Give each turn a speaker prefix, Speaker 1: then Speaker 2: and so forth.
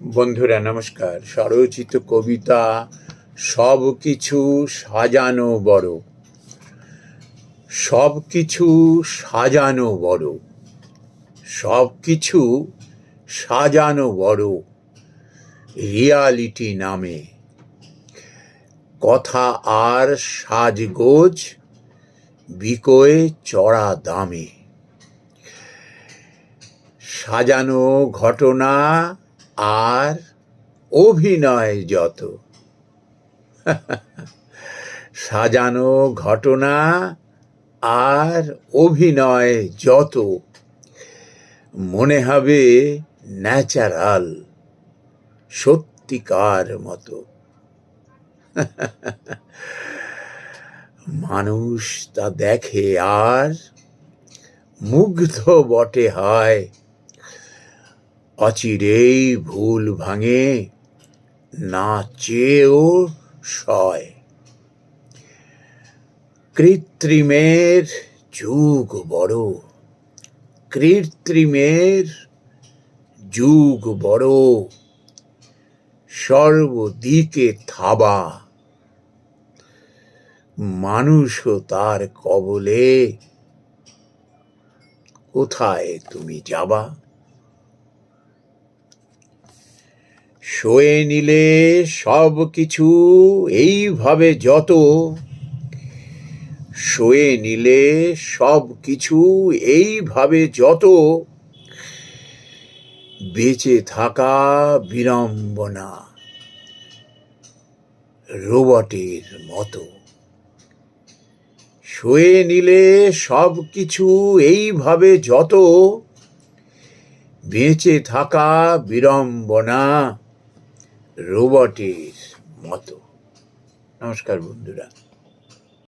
Speaker 1: বন্ধুরা নমস্কার। স্বরচিত কবিতা সব কিছু সাজানো বড়, সব কিছু সাজানো বড়, সব কিছু সাজানো বড়, রিয়ালিটি নামে কথা আর সাজগোজ বিকোয় চড়া দামে। সাজানো ঘটনা আর অভিনয় যত, সাজানো ঘটনা আর অভিনয় যত, মনে হবে ন্যাচারাল, সত্যিকার মতো। মানুষ তা দেখে আর মুগ্ধ বটে হয়, অচিরেই ভুল ভাঙে, না চেয়েও সয়। কৃত্রিমের যুগ বড়, কৃত্রিমের যুগ বড়, সর্বদিকে থাবা, মানুষও তার কবলে, কোথায় তুমি যাবা? সয়ে নিলে সব কিছু এইভাবে যত, সয়ে নিলে সব কিছু এইভাবে যত, বেঁচে থাকা বিড়ম্বনা রোবটের মতো। সয়ে নিলে সব কিছু এইভাবে যত, বেঁচে থাকা বিড়ম্বনা রোবটের মতো। নমস্কার বন্ধুরা।